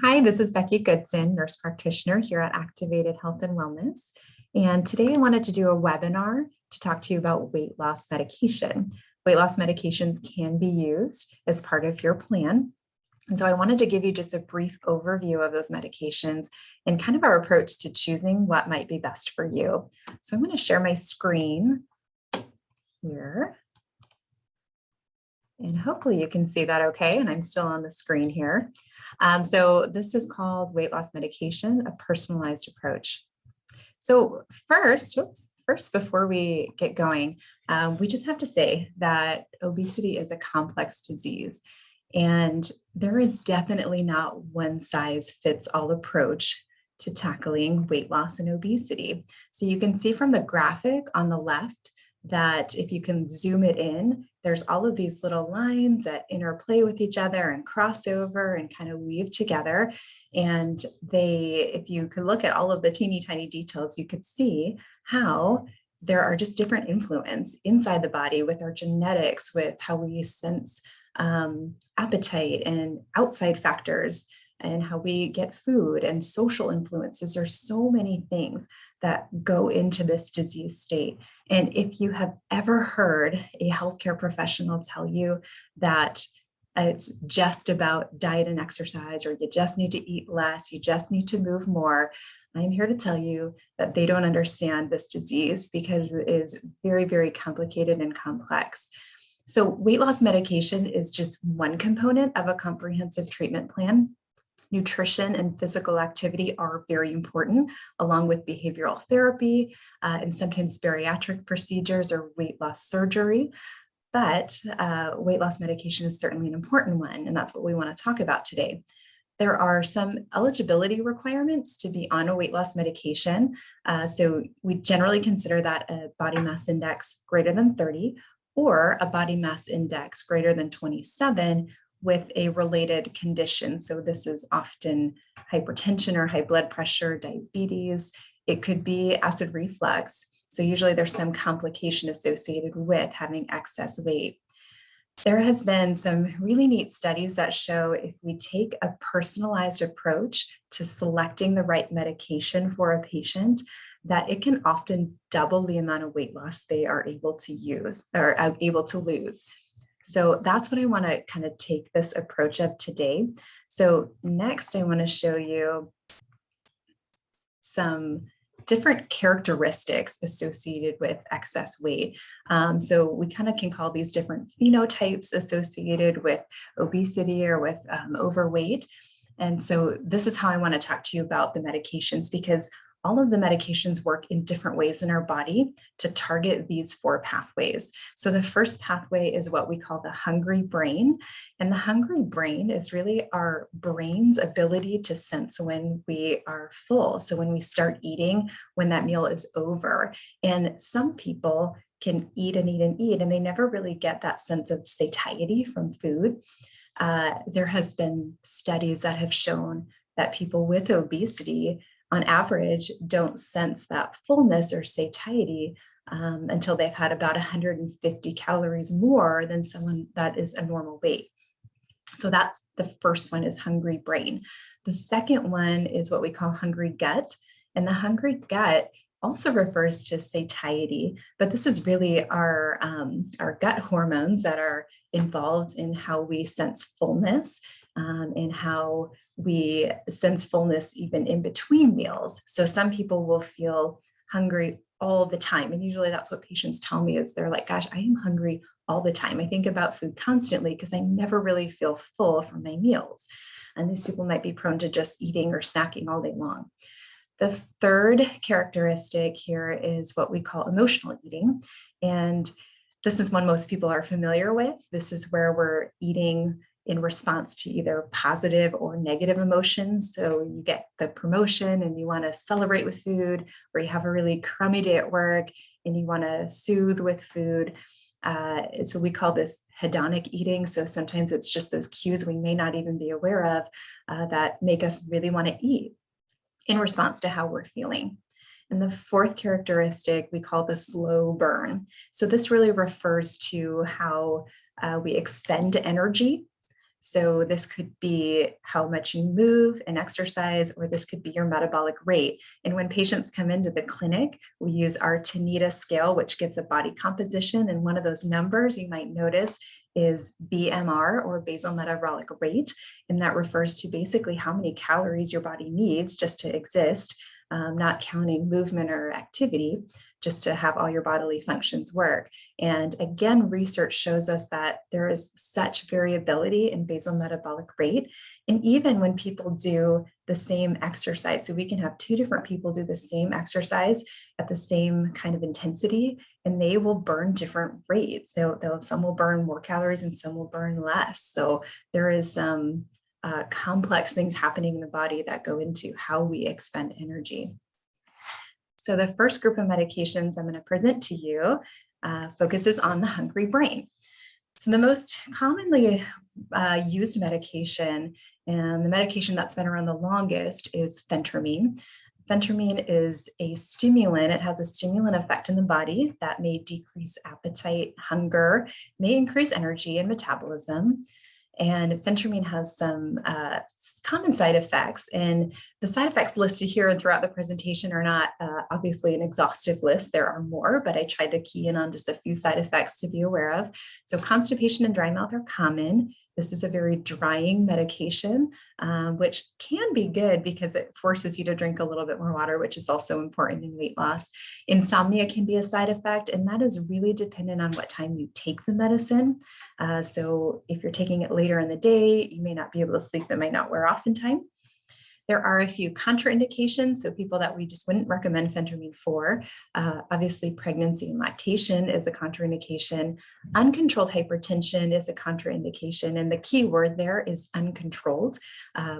Hi, this is Becky Goodson, nurse practitioner here at Activated Health and Wellness. And today I wanted to do a webinar to talk to you about weight loss medication. Weight loss medications can be used as part of your plan. And so I wanted to give you just a brief overview of those medications and kind of our approach to choosing what might be best for you. So I'm going to share my screen here. And hopefully you can see that okay, and I'm still on the screen here. So this is called weight loss medication, a personalized approach. So first, before we get going, we just have to say that obesity is a complex disease, and there is definitely not one size fits all approach to tackling weight loss and obesity. So you can see from the graphic on the left that if you can zoom it in, there's all of these little lines that interplay with each other and cross over and kind of weave together. And if you could look at all of the teeny tiny details, you could see how there are just different influence inside the body with our genetics, with how we sense appetite and outside factors, and how we get food and social influences. There's so many things that go into this disease state. And if you have ever heard a healthcare professional tell you that it's just about diet and exercise, or you just need to eat less, you just need to move more, I'm here to tell you that they don't understand this disease, because it is very, very complicated and complex. So weight loss medication is just one component of a comprehensive treatment plan. Nutrition and physical activity are very important, along with behavioral therapy and sometimes bariatric procedures or weight loss surgery. But weight loss medication is certainly an important one, and that's what we want to talk about today. There are some eligibility requirements to be on a weight loss medication. So we generally consider that a body mass index greater than 30 or a body mass index greater than 27 with a related condition. So this is often hypertension or high blood pressure, diabetes. It could be acid reflux. So usually there's some complication associated with having excess weight. There has been some really neat studies that show if we take a personalized approach to selecting the right medication for a patient, that it can often double the amount of weight loss they are able to use or able to lose. So that's what I want to kind of take this approach of today. So next, I want to show you some different characteristics associated with excess weight. So we kind of can call these different phenotypes associated with obesity or with overweight. And so this is how I want to talk to you about the medications, because all of the medications work in different ways in our body to target these 4 pathways. So the first pathway is what we call the hungry brain. And the hungry brain is really our brain's ability to sense when we are full. So when we start eating, when that meal is over. And some people can eat and eat and eat, and they never really get that sense of satiety from food. There has been studies that have shown that people with obesity on average don't sense that fullness or satiety until they've had about 150 calories more than someone that is a normal weight. So that's the first one, is hungry brain. The second one is what we call hungry gut. And the hungry gut also refers to satiety, but this is really our gut hormones that are involved in how we sense fullness and how we sense fullness even in between meals. So some people will feel hungry all the time. And usually that's what patients tell me, is they're like, gosh, I am hungry all the time. I think about food constantly because I never really feel full from my meals. And these people might be prone to just eating or snacking all day long. The third characteristic here is what we call emotional eating. And this is one most people are familiar with. This is where we're eating in response to either positive or negative emotions. So you get the promotion and you want to celebrate with food, or you have a really crummy day at work and you want to soothe with food. So we call this hedonic eating. So sometimes it's just those cues we may not even be aware of that make us really want to eat in response to how we're feeling. And the fourth characteristic we call the slow burn. So this really refers to how we expend energy So this could be how much you move and exercise, or this could be your metabolic rate. And when patients come into the clinic, we use our Tanita scale, which gives a body composition. And one of those numbers you might notice is BMR, or basal metabolic rate. And that refers to basically how many calories your body needs just to exist, not counting movement or activity, just to have all your bodily functions work. And again, research shows us that there is such variability in basal metabolic rate. And even when people do the same exercise, so we can have two different people do the same exercise at the same kind of intensity, and they will burn different rates. So some will burn more calories and some will burn less. So there is some complex things happening in the body that go into how we expend energy. So the first group of medications I'm going to present to you focuses on the hungry brain. So the most commonly used medication, and the medication that's been around the longest, is phentermine. Phentermine is a stimulant. It has a stimulant effect in the body that may decrease appetite, hunger, may increase energy and metabolism. And phentermine has some common side effects, and the side effects listed here and throughout the presentation are not obviously an exhaustive list. There are more, but I tried to key in on just a few side effects to be aware of. So constipation and dry mouth are common. This is a very drying medication, which can be good because it forces you to drink a little bit more water, which is also important in weight loss. Insomnia can be a side effect, and that is really dependent on what time you take the medicine. So if you're taking it later in the day, you may not be able to sleep. It might not wear off in time. There are a few contraindications, so people that we just wouldn't recommend phentermine for. Obviously, pregnancy and lactation is a contraindication. Uncontrolled hypertension is a contraindication, and the key word there is uncontrolled.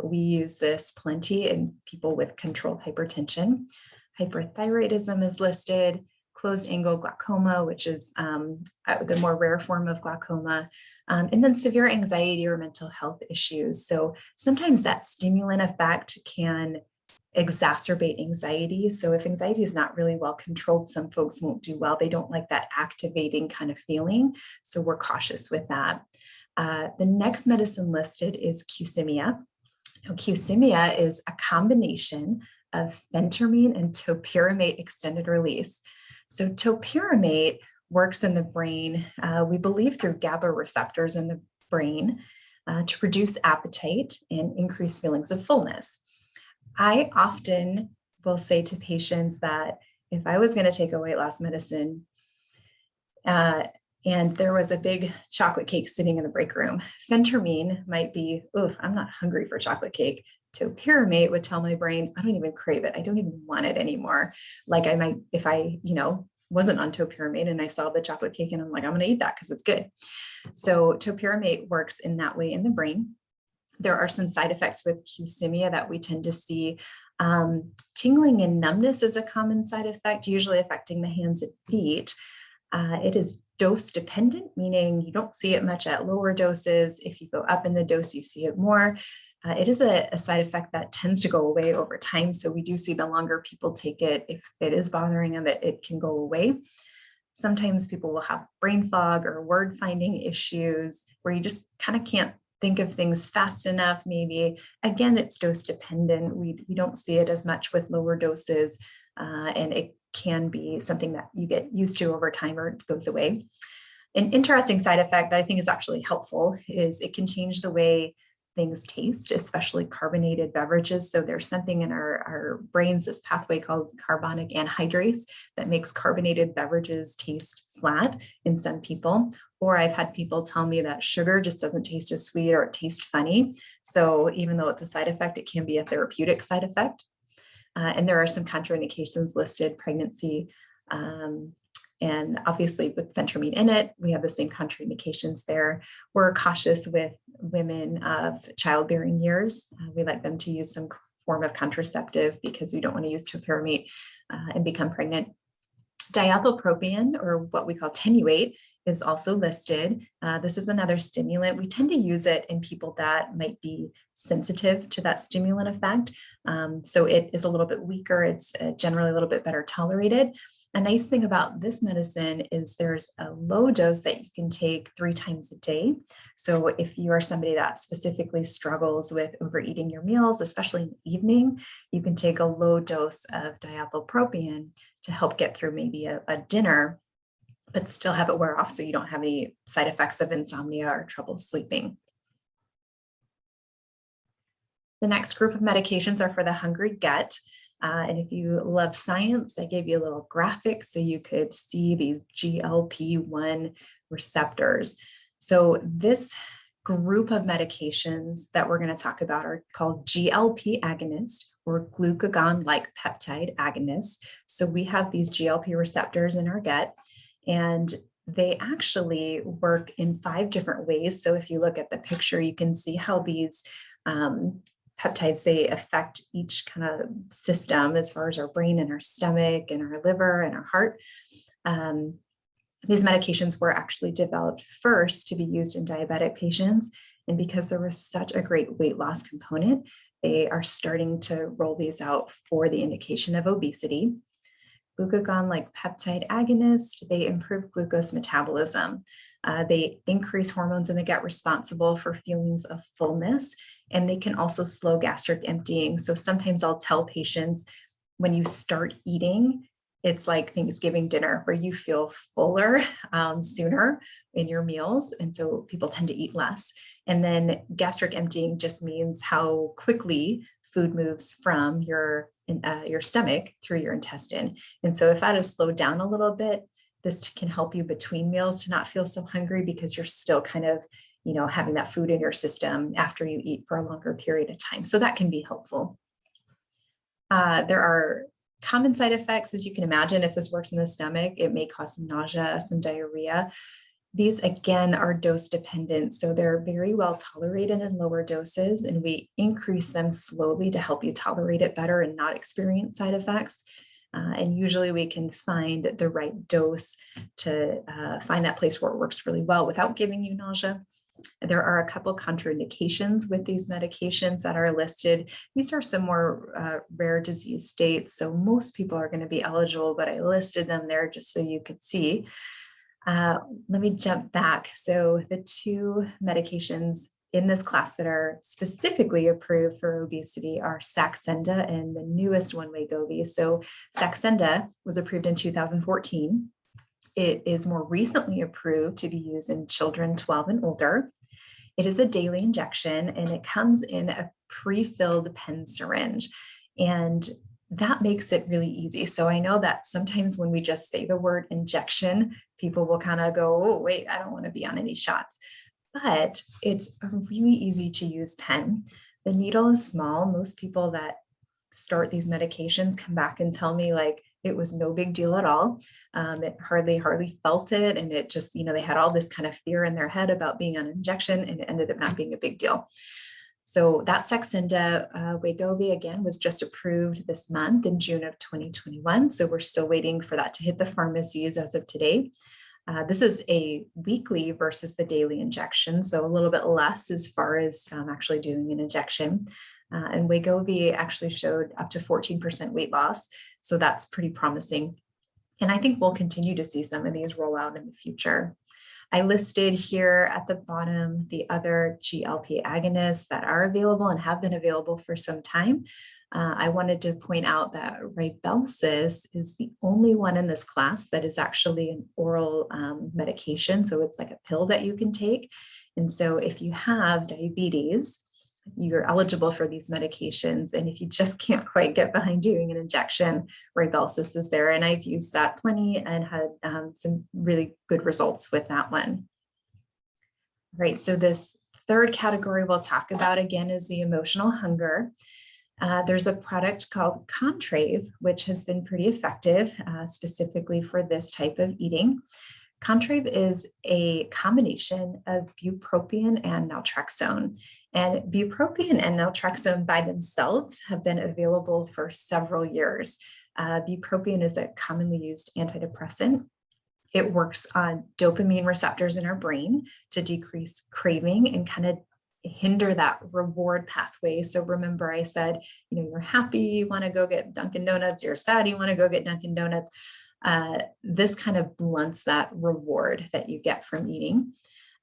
We use this plenty in people with controlled hypertension. Hyperthyroidism is listed. Closed angle glaucoma, which is the more rare form of glaucoma, and then severe anxiety or mental health issues. So sometimes that stimulant effect can exacerbate anxiety. So if anxiety is not really well controlled, some folks won't do well. They don't like that activating kind of feeling. So we're cautious with that. The next medicine listed is Qsymia. Now, Qsymia is a combination of phentermine and topiramate extended release. So topiramate works in the brain, we believe through GABA receptors in the brain, to reduce appetite and increase feelings of fullness. I often will say to patients that if I was going to take a weight loss medicine and there was a big chocolate cake sitting in the break room, phentermine might be, oof, I'm not hungry for chocolate cake. Topiramate would tell my brain, I don't even crave it. I don't even want it anymore. Like I might, if I, wasn't on topiramate and I saw the chocolate cake and I'm like, I'm going to eat that because it's good. So topiramate works in that way in the brain. There are some side effects with Qsymia that we tend to see. Tingling and numbness is a common side effect, usually affecting the hands and feet. It is dose dependent, meaning you don't see it much at lower doses. If you go up in the dose, you see it more. It is a side effect that tends to go away over time. So we do see the longer people take it, if it is bothering them, it can go away. Sometimes people will have brain fog or word finding issues where you just kind of can't think of things fast enough. Maybe, again, it's dose dependent. We don't see it as much with lower doses, and it can be something that you get used to over time or it goes away. An interesting side effect that I think is actually helpful is it can change the way things taste, especially carbonated beverages. So there's something in our brains, this pathway called carbonic anhydrase, that makes carbonated beverages taste flat in some people. Or I've had people tell me that sugar just doesn't taste as sweet or it tastes funny. So even though it's a side effect, it can be a therapeutic side effect. And there are some contraindications listed: pregnancy, and obviously with phentermine in it, we have the same contraindications there. We're cautious with women of childbearing years. We like them to use some form of contraceptive because we don't want to use topiramate and become pregnant. Diethylpropion, or what we call tenuate, is also listed. This is another stimulant. We tend to use it in people that might be sensitive to that stimulant effect. So it is a little bit weaker. It's generally a little bit better tolerated. A nice thing about this medicine is there's a low dose that you can take 3 times a day. So if you are somebody that specifically struggles with overeating your meals, especially in the evening, you can take a low dose of diethylpropion to help get through maybe a dinner, but still have it wear off so you don't have any side effects of insomnia or trouble sleeping. The next group of medications are for the hungry gut. And if you love science, I gave you a little graphic so you could see these GLP-1 receptors. So this group of medications that we're going to talk about are called GLP agonists or glucagon-like peptide agonists. So we have these GLP receptors in our gut, and they actually work in 5 different ways. So if you look at the picture, you can see how these peptides, they affect each kind of system as far as our brain and our stomach and our liver and our heart. These medications were actually developed first to be used in diabetic patients. And because there was such a great weight loss component, they are starting to roll these out for the indication of obesity. Glucagon-like peptide agonists, they improve glucose metabolism. They increase hormones in the gut responsible for feelings of fullness, and they can also slow gastric emptying. So sometimes I'll tell patients when you start eating, it's like Thanksgiving dinner where you feel fuller sooner in your meals. And so people tend to eat less. And then gastric emptying just means how quickly food moves from your stomach through your intestine. And so if that is slowed down a little bit, this can help you between meals to not feel so hungry because you're still kind of, having that food in your system after you eat for a longer period of time. So that can be helpful. There are common side effects, as you can imagine. If this works in the stomach, it may cause some nausea, some diarrhea. These, again, are dose dependent, so they're very well tolerated in lower doses, and we increase them slowly to help you tolerate it better and not experience side effects. And usually we can find the right dose to find that place where it works really well without giving you nausea. There are a couple contraindications with these medications that are listed. These are some more rare disease states, so most people are going to be eligible, but I listed them there just so you could see. Let me jump back. So the 2 medications in this class that are specifically approved for obesity are Saxenda and the newest one, Wegovy. So Saxenda was approved in 2014. It is more recently approved to be used in children 12 and older. It is a daily injection, and it comes in a pre-filled pen syringe. And that makes it really easy. So I know that sometimes when we just say the word injection, people will kind of go, oh, wait, I don't want to be on any shots. But it's a really easy to use pen. The needle is small. Most people that start these medications come back and tell me like it was no big deal at all. It hardly felt it. And it just, they had all this kind of fear in their head about being on injection, and it ended up not being a big deal. So that Saxenda, Wegovy, again, was just approved this month in June of 2021. So we're still waiting for that to hit the pharmacies as of today. This is a weekly versus the daily injection, so a little bit less as far as actually doing an injection. And Wegovy actually showed up to 14% weight loss, so that's pretty promising. And I think we'll continue to see some of these roll out in the future. I listed here at the bottom the other GLP agonists that are available and have been available for some time. I wanted to point out that Rybelsus is the only one in this class that is actually an oral medication. So it's like a pill that you can take. And so if you have diabetes, you're eligible for these medications. And if you just can't quite get behind doing an injection, Rybelsus is there. And I've used that plenty and had some really good results with that one. Right, so this third category we'll talk about again is the emotional hunger. There's a product called Contrave, which has been pretty effective specifically for this type of eating. Contrave is a combination of bupropion and naltrexone. And bupropion and naltrexone by themselves have been available for several years. Bupropion is a commonly used antidepressant. It works on dopamine receptors in our brain to decrease craving and kind of hinder that reward pathway. So remember I said, you're happy, you want to go get Dunkin' Donuts, you're sad, you want to go get Dunkin' Donuts. this kind of blunts that reward that you get from eating.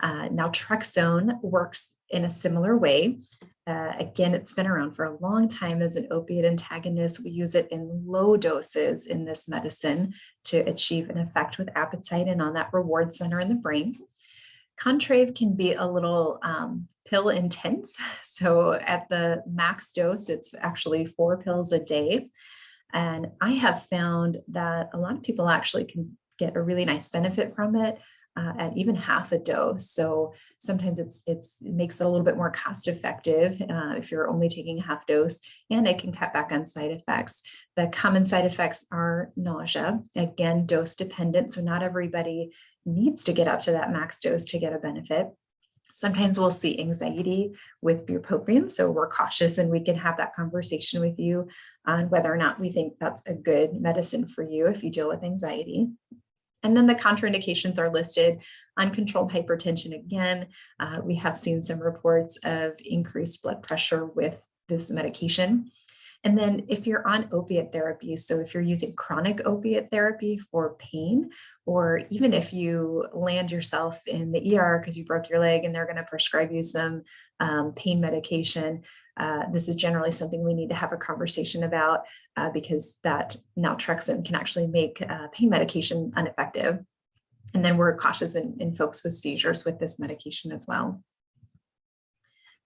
Naltrexone works in a similar way. Again, it's been around for a long time as an opiate antagonist. We use it in low doses in this medicine to achieve an effect with appetite and on that reward center in the brain. Contrave can be a little pill intense. So at the max dose, it's actually 4 pills a day. And I have found that a lot of people actually can get a really nice benefit from it at even half a dose. So sometimes it makes it a little bit more cost effective if you're only taking a half dose, and it can cut back on side effects. The common side effects are nausea, again, dose dependent. So not everybody needs to get up to that max dose to get a benefit. Sometimes we'll see anxiety with bupropion, so we're cautious and we can have that conversation with you on whether or not we think that's a good medicine for you if you deal with anxiety. And then the contraindications are listed. Uncontrolled hypertension, again, we have seen some reports of increased blood pressure with this medication. And then if you're on opiate therapy, so if you're using chronic opiate therapy for pain, or even if you land yourself in the ER because you broke your leg and they're going to prescribe you some pain medication, this is generally something we need to have a conversation about because that naltrexone can actually make pain medication ineffective. And then we're cautious in folks with seizures with this medication as well.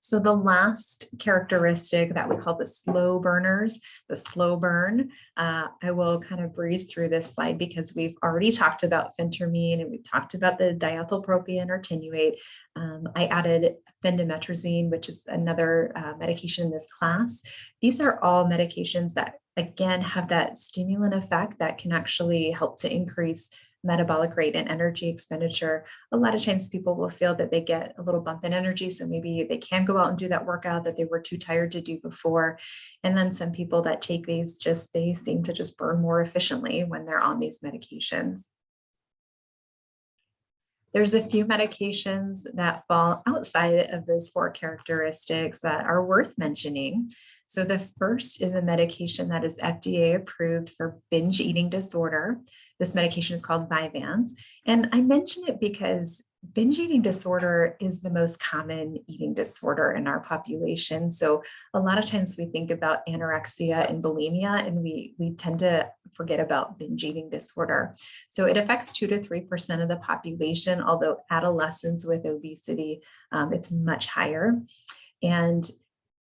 So the last characteristic that we call the slow burners, the slow burn, I will kind of breeze through this slide because we've already talked about phentermine and we've talked about the diethylpropion or tenuate. I added phendimetrazine, which is another medication in this class. These are all medications that, again, have that stimulant effect that can actually help to increase metabolic rate and energy expenditure. A lot of times people will feel that they get a little bump in energy. So maybe they can go out and do that workout that they were too tired to do before. And then some people that take these they seem to just burn more efficiently when they're on these medications. There's a few medications that fall outside of those 4 characteristics that are worth mentioning. So the first is a medication that is FDA approved for binge eating disorder. This medication is called Vyvanse. And I mention it because binge eating disorder is the most common eating disorder in our population. So a lot of times we think about anorexia and bulimia, and we tend to forget about binge eating disorder. So it affects 2 to 3% of the population, although adolescents with obesity, it's much higher. And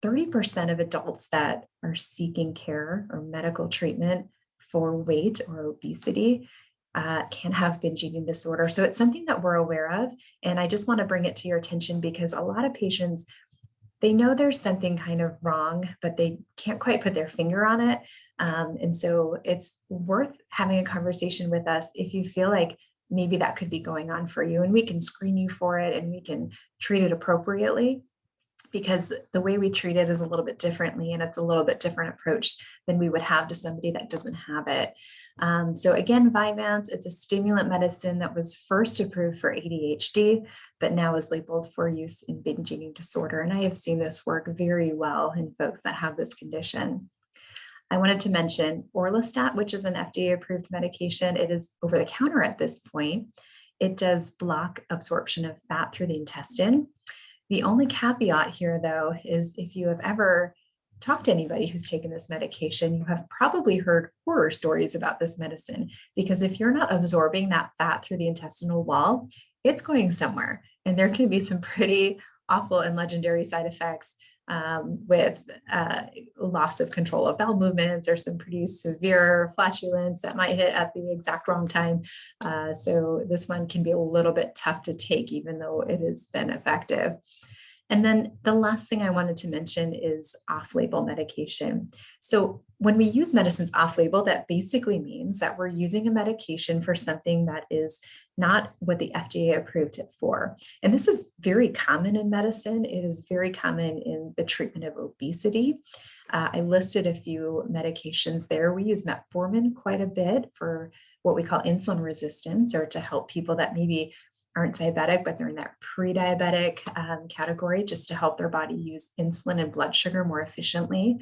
30% of adults that are seeking care or medical treatment for weight or obesity can have binge eating disorder. So it's something that we're aware of. And I just want to bring it to your attention because a lot of patients, they know there's something kind of wrong, but they can't quite put their finger on it. And so it's worth having a conversation with us if you feel like maybe that could be going on for you, and we can screen you for it and we can treat it appropriately, because the way we treat it is a little bit differently, and it's a little bit different approach than we would have to somebody that doesn't have it. So again, Vyvanse, it's a stimulant medicine that was first approved for ADHD, but now is labeled for use in binge eating disorder. And I have seen this work very well in folks that have this condition. I wanted to mention Orlistat, which is an FDA approved medication. It is over the counter at this point. It does block absorption of fat through the intestine. The only caveat here, though, is if you have ever talked to anybody who's taken this medication, you have probably heard horror stories about this medicine, because if you're not absorbing that fat through the intestinal wall, it's going somewhere. And there can be some pretty awful and legendary side effects with loss of control of bowel movements or some pretty severe flatulence that might hit at the exact wrong time. So this one can be a little bit tough to take, even though it has been effective. And then the last thing I wanted to mention is off-label medication. So when we use medicines off-label, that basically means that we're using a medication for something that is not what the FDA approved it for. And this is very common in medicine. It is very common in the treatment of obesity. I listed a few medications there. We use metformin quite a bit for what we call insulin resistance, or to help people that maybe aren't diabetic, but they're in that pre-diabetic category, just to help their body use insulin and blood sugar more efficiently.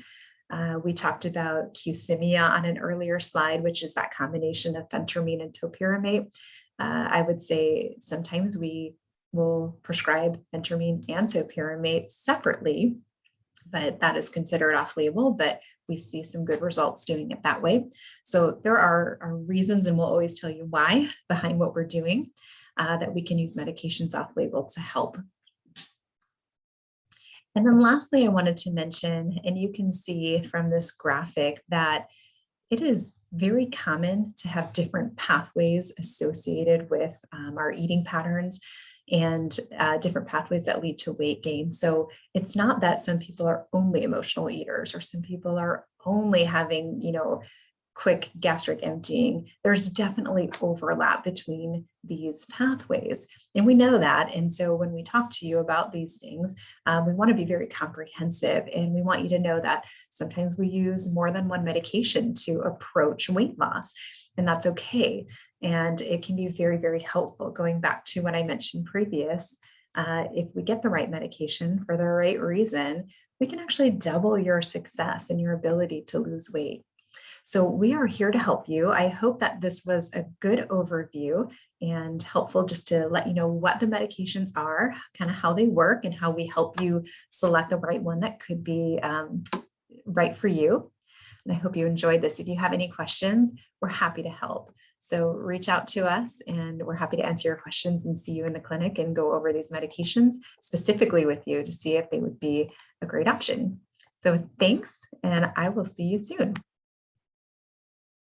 We talked about Qsymia on an earlier slide, which is that combination of phentermine and topiramate. I would say sometimes we will prescribe phentermine and topiramate separately, but that is considered off-label, but we see some good results doing it that way. So there are reasons, and we'll always tell you why behind what we're doing, that we can use medications off-label to help. And then lastly, I wanted to mention, and you can see from this graphic that it is very common to have different pathways associated with our eating patterns and different pathways that lead to weight gain. So it's not that some people are only emotional eaters or some people are only having, quick gastric emptying. There's definitely overlap between these pathways. And we know that. And so when we talk to you about these things, we want to be very comprehensive. And we want you to know that sometimes we use more than one medication to approach weight loss, and that's okay. And it can be very, very helpful. Going back to what I mentioned previous, if we get the right medication for the right reason, we can actually double your success and your ability to lose weight. So we are here to help you. I hope that this was a good overview and helpful just to let you know what the medications are, kind of how they work, and how we help you select the right one that could be right for you. And I hope you enjoyed this. If you have any questions, we're happy to help. So reach out to us and we're happy to answer your questions and see you in the clinic and go over these medications specifically with you to see if they would be a great option. So thanks, and I will see you soon.